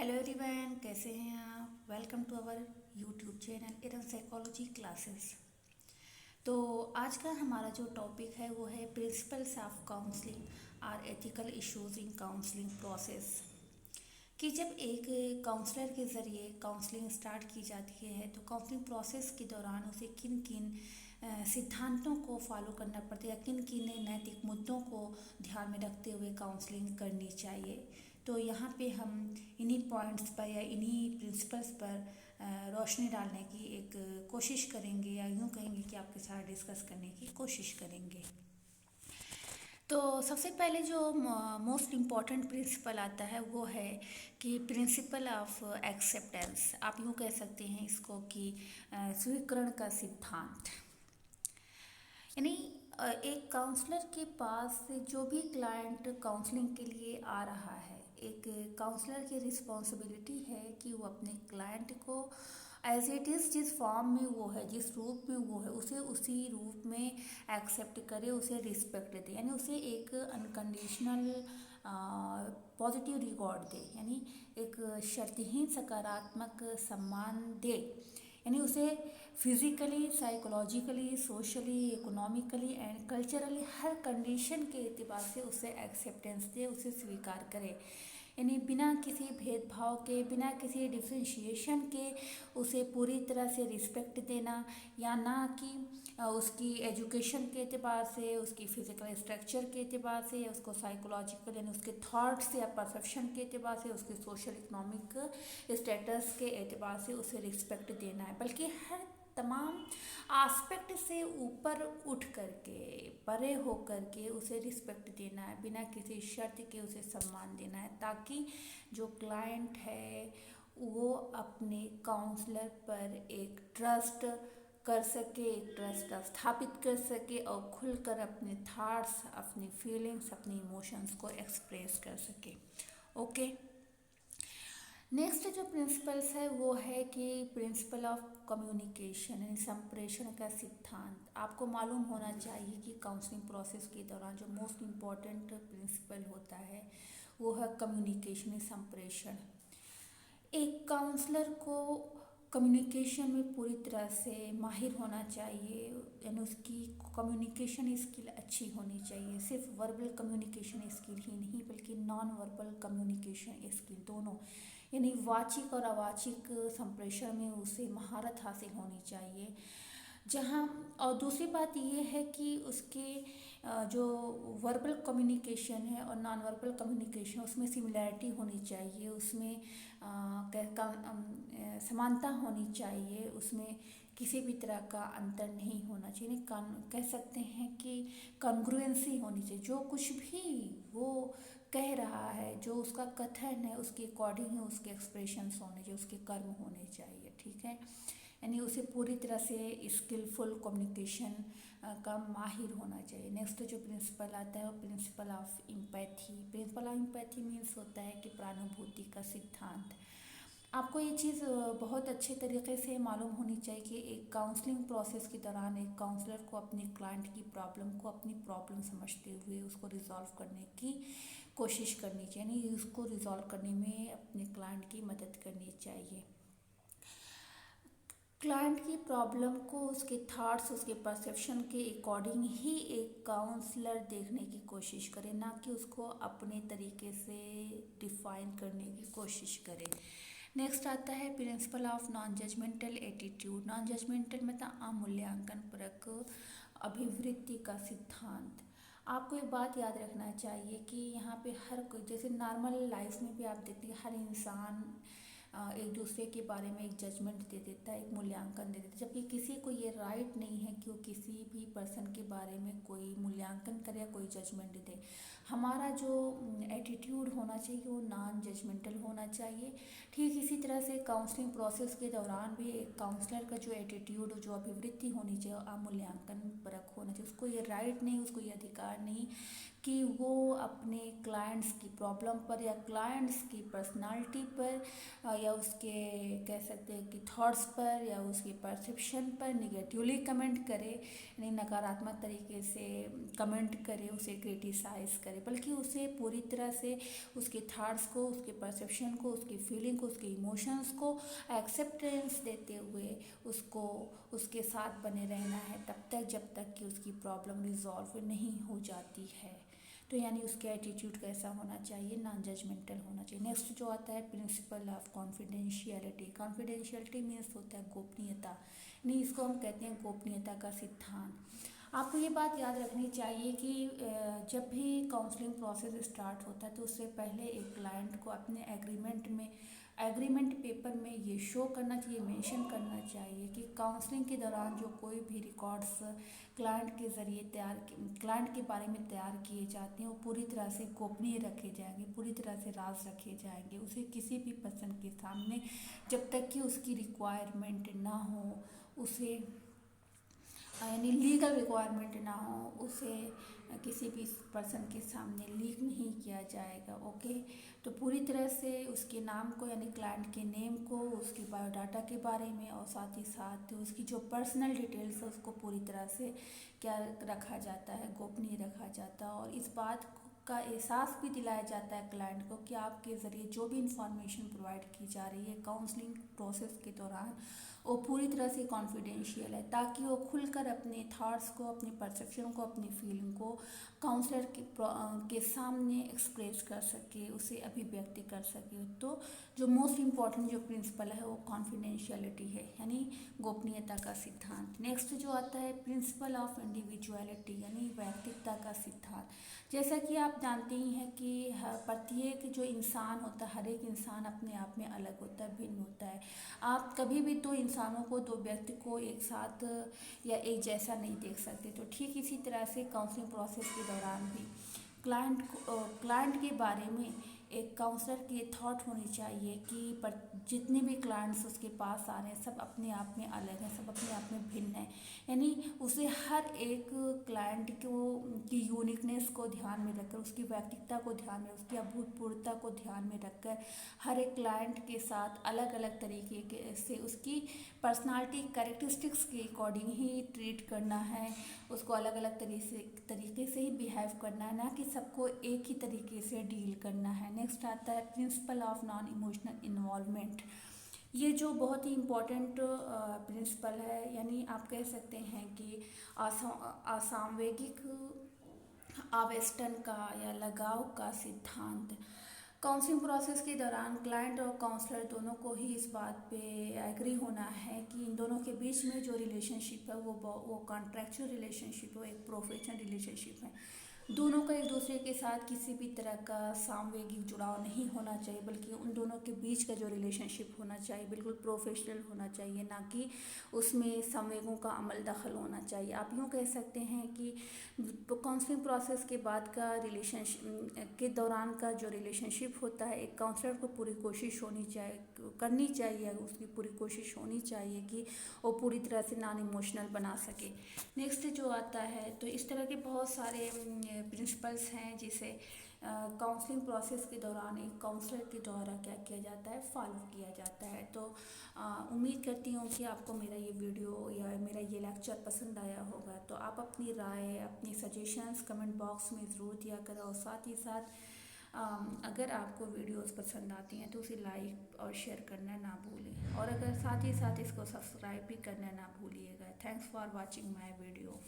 Hello everyone, कैसे हैं आप। Welcome to our YouTube channel Iram psychology classes. तो आज का हमारा जो टॉपिक है वो है प्रिंसिपल्स ऑफ काउंसलिंग और ethical issues in counselling process. कि जब एक काउंसलर के ज़रिए काउंसलिंग स्टार्ट की जाती है तो काउंसलिंग प्रोसेस के दौरान उसे किन किन सिद्धांतों को फॉलो करना पड़ता है या किन किन नैतिक मुद्दों को ध्यान में रखते हुए काउंसलिंग करनी चाहिए। तो यहाँ पे हम इन्हीं पॉइंट्स पर या इन्हीं प्रिंसिपल्स पर रोशनी डालने की एक कोशिश करेंगे, या यूँ कहेंगे कि आपके साथ डिस्कस करने की कोशिश करेंगे। तो सबसे पहले जो मोस्ट इम्पॉर्टेंट प्रिंसिपल आता है वो है कि प्रिंसिपल ऑफ एक्सेप्टेंस। आप यूँ कह सकते हैं इसको कि स्वीकरण का सिद्धांत। यानी एक काउंसलर के पास जो भी क्लाइंट काउंसलिंग के लिए आ रहा है, एक काउंसलर की रिस्पॉन्सिबिलिटी है कि वो अपने क्लाइंट को एज इट इज़ जिस फॉर्म में वो है, जिस रूप में वो है, उसे उसी रूप में एक्सेप्ट करे, उसे रिस्पेक्ट दे, यानी उसे एक अनकंडीशनल पॉजिटिव रिकॉर्ड दे, यानी एक शर्तहीन सकारात्मक सम्मान दे। यानी उसे physically, psychologically, socially, economically and culturally her condition के एतबार से उसे एक्सेप्टेंस दे, उसे स्वीकार करे। यानी बिना किसी भेदभाव के, बिना किसी डिफ्रेंशिएशन के उसे पूरी तरह से रिस्पेक्ट देना, या ना कि उसकी एजुकेशन के एतबार से, उसकी फ़िज़िकल स्ट्रक्चर के एतबार से, या उसको साइकोलॉजिकल यानी उसके थॉट्स या परसेप्शन के एतबार से, उसके सोशल इकोनॉमिक स्टेटस के एतबार से उसे रिस्पेक्ट देना है, बल्कि हर तमाम आस्पेक्ट से ऊपर उठ करके, परे हो करके उसे रिस्पेक्ट देना है, बिना किसी शर्त के उसे सम्मान देना है, ताकि जो क्लाइंट है वो अपने काउंसलर पर एक ट्रस्ट कर सके, एक ट्रस्ट स्थापित कर सके और खुलकर अपने थॉट्स, अपनी फीलिंग्स, अपने इमोशंस को एक्सप्रेस कर सके। ओके। नेक्स्ट जो प्रिंसिपल्स है वो है कि प्रिंसिपल ऑफ कम्युनिकेशन यानी संप्रेषण का सिद्धांत। आपको मालूम होना चाहिए कि काउंसलिंग प्रोसेस के दौरान जो मोस्ट इम्पॉर्टेंट प्रिंसिपल होता है वो है कम्युनिकेशन, संप्रेषण। एक काउंसलर को कम्युनिकेशन में पूरी तरह से माहिर होना चाहिए, यानी उसकी कम्युनिकेशन स्किल अच्छी होनी चाहिए। सिर्फ वर्बल कम्युनिकेशन स्किल ही नहीं बल्कि नॉन वर्बल कम्युनिकेशन स्किल दोनों, यानी वाचिक और अवाचिक संप्रेषण में उसे महारत हासिल होनी चाहिए। जहाँ और दूसरी बात ये है कि उसके जो वर्बल कम्युनिकेशन है और नॉन वर्बल कम्युनिकेशन उसमें सिमिलैरिटी होनी चाहिए, उसमें समानता होनी चाहिए, उसमें किसी भी तरह का अंतर नहीं होना चाहिए। कह सकते हैं कि कॉन्ग्रुएंसी होनी चाहिए। जो कुछ भी वो कह रहा है, जो उसका कथन है, उसके अकॉर्डिंग ही उसके एक्सप्रेशंस होने चाहिए, उसके कर्म होने चाहिए। ठीक है, यानी उसे पूरी तरह से स्किलफुल कम्युनिकेशन का माहिर होना चाहिए। नेक्स्ट जो प्रिंसिपल आता है वो principle of empathy. Principle of empathy means होता है कि प्रानुभूति का सिद्धांत। आपको ये चीज़ बहुत अच्छे तरीके से मालूम होनी चाहिए कि एक काउंसलिंग प्रोसेस के दौरान एक काउंसलर को अपने क्लाइंट की प्रॉब्लम को अपनी प्रॉब्लम समझते हुए उसको रिजॉल्व करने की कोशिश करनी चाहिए, यानी उसको रिजॉल्व करने में अपने क्लाइंट की मदद करनी चाहिए। क्लाइंट की प्रॉब्लम को उसके थॉट्स, उसके परसेप्शन के अकॉर्डिंग ही एक काउंसलर देखने की कोशिश करे, ना कि उसको अपने तरीके से डिफाइन करने की कोशिश करे। नेक्स्ट आता है principle of non judgemental attitude. Non judgemental मतलब अमूल्यांकन परक अभिवृत्ति का सिद्धांत। आपको एक बात याद रखना चाहिए कि यहाँ पे हर कोई, जैसे नॉर्मल लाइफ में भी आप देखते हैं हर इंसान एक दूसरे के बारे में एक जजमेंट दे देता है, एक मूल्यांकन दे देता है, जबकि किसी को ये राइट नहीं है कि वो किसी भी पर्सन के बारे में कोई मूल्यांकन करे या कोई जजमेंट दे। हमारा जो एटीट्यूड होना चाहिए वो नॉन जजमेंटल होना चाहिए। ठीक इसी तरह से काउंसलिंग प्रोसेस के दौरान भी एक काउंसलर का जो एटीट्यूड, जो अभिवृत्ति होनी चाहिए, अमूल्यांकन परक होना चाहिए। उसको ये राइट नहीं, उसको ये अधिकार नहीं कि वो अपने क्लाइंट्स की प्रॉब्लम पर या क्लाइंट्स की पर्सनालिटी पर या उसके कह सकते हैं कि थॉट्स पर या उसकी परसेप्शन पर निगेटिवली कमेंट करे, यानी नकारात्मक तरीके से कमेंट करे, उसे क्रिटिसाइज़ करे, बल्कि उसे पूरी तरह से उसके थॉट्स को, उसके परसेप्शन को, उसकी फीलिंग को, उसके इमोशंस को एक्सेप्टेंस देते हुए उसको उसके साथ बने रहना है तब तक जब तक कि उसकी प्रॉब्लम रिजॉल्व नहीं हो जाती है। तो यानी उसके एटीट्यूड कैसा होना चाहिए, नॉन जजमेंटल होना चाहिए। नेक्स्ट जो आता है principle of confidentiality. Confidentiality means होता है गोपनीयता, नहीं इसको हम कहते हैं गोपनीयता का सिद्धांत। आपको ये बात याद रखनी चाहिए कि जब भी काउंसलिंग प्रोसेस स्टार्ट होता है तो उससे पहले एक क्लाइंट को अपने एग्रीमेंट पेपर में ये शो करना चाहिए, मेंशन करना चाहिए कि काउंसलिंग के दौरान जो कोई भी रिकॉर्ड्स क्लाइंट के ज़रिए क्लाइंट के बारे में तैयार किए जाते हैं वो पूरी तरह से गोपनीय रखे जाएंगे, पूरी तरह से राज रखे जाएंगे। उसे किसी भी पर्सन के सामने जब तक कि उसकी रिक्वायरमेंट ना हो, उसे यानी लीगल रिक्वायरमेंट ना हो, उसे किसी भी पर्सन के सामने लीक नहीं किया जाएगा। ओके, तो पूरी तरह से उसके नाम को यानी क्लाइंट के नेम को, उसकी बायोडाटा के बारे में और साथ ही साथ उसकी जो पर्सनल डिटेल्स है उसको पूरी तरह से क्या रखा जाता है, गोपनीय रखा जाता है। और इस बात का एहसास भी दिलाया जाता है क्लाइंट को कि आपके ज़रिए जो भी इंफॉर्मेशन प्रोवाइड की जा रही है काउंसलिंग प्रोसेस के दौरान वो पूरी तरह से कॉन्फिडेंशियल है, ताकि वो खुलकर अपने थॉट्स को, अपनी परसेप्शन को, अपनी फीलिंग को काउंसलर के सामने एक्सप्रेस कर सके, उसे अभिव्यक्ति कर सके। तो जो मोस्ट इम्पॉर्टेंट जो प्रिंसिपल है वो कॉन्फिडेंशियलिटी है, यानी गोपनीयता का सिद्धांत। नेक्स्ट जो आता है प्रिंसिपल ऑफ इंडिविजुअलिटी, यानी व्यक्तित्व का सिद्धांत। जैसा कि आप जानते ही हैं कि प्रत्येक जो इंसान होता है, हर एक इंसान अपने आप में अलग होता है, भिन्न होता है। आप कभी भी दो इंसानों को, दो व्यक्ति को एक साथ या एक जैसा नहीं देख सकते। तो ठीक इसी तरह से काउंसलिंग प्रोसेस के दौरान भी क्लाइंट के बारे में एक काउंसलर की थॉट होनी चाहिए कि जितने भी क्लाइंट्स उसके पास आ रहे हैं सब अपने आप में अलग हैं, सब अपने आप में भिन्न हैं। यानी उसे हर एक क्लाइंट को की यूनिकनेस को ध्यान में रखकर, उसकी व्यक्तित्व को ध्यान में, उसकी अभूतपूर्वता को ध्यान में रखकर हर एक क्लाइंट के साथ अलग अलग तरीके से उसकी पर्सनालिटी कैरेक्टरिस्टिक्स के अकॉर्डिंग ही ट्रीट करना है, उसको अलग अलग तरीके से ही बिहेव करना है, ना कि सबको एक ही तरीके से डील करना है। नेक्स्ट आता है principle of non emotional involvement. ये जो बहुत ही इम्पोर्टेंट प्रिंसिपल है, यानी आप कह सकते हैं कि असामवेगिक आवेष्टन का या लगाव का सिद्धांत। काउंसलिंग प्रोसेस के दौरान क्लाइंट और काउंसलर दोनों को ही इस बात पे एग्री होना है कि इन दोनों के बीच में जो रिलेशनशिप है वो कॉन्ट्रैक्चुअल रिलेशनशिप हो, एक प्रोफेशनल रिलेशनशिप है। दोनों का एक दूसरे के साथ किसी भी तरह का सामवेगिक जुड़ाव नहीं होना चाहिए, बल्कि उन दोनों के बीच का जो रिलेशनशिप होना चाहिए बिल्कुल प्रोफेशनल होना चाहिए, ना कि उसमें संवेगों का अमल दखल होना चाहिए। आप यूँ कह सकते हैं कि काउंसलिंग प्रोसेस के बाद का रिलेशनशिप के दौरान का जो रिलेशनशिप होता है, एक काउंसलर को पूरी कोशिश करनी चाहिए, उसकी पूरी कोशिश होनी चाहिए कि वो पूरी तरह से नॉन इमोशनल बना सके। नेक्स्ट जो आता है, तो इस तरह के बहुत सारे प्रिंसिपल्स हैं जिसे काउंसलिंग प्रोसेस के दौरान एक काउंसलर के द्वारा क्या किया जाता है, फॉलो किया जाता है। तो उम्मीद करती हूँ कि आपको मेरा ये वीडियो या मेरा ये लेक्चर पसंद आया होगा। तो आप अपनी राय, अपनी सजेशंस कमेंट बॉक्स में ज़रूर दिया करें, और साथ ही साथ अगर आपको वीडियोस पसंद आती हैं तो उसे लाइक और शेयर करना ना भूलें, और अगर साथ ही साथ इसको सब्सक्राइब भी करना ना भूलिएगा। Thanks for watching my video.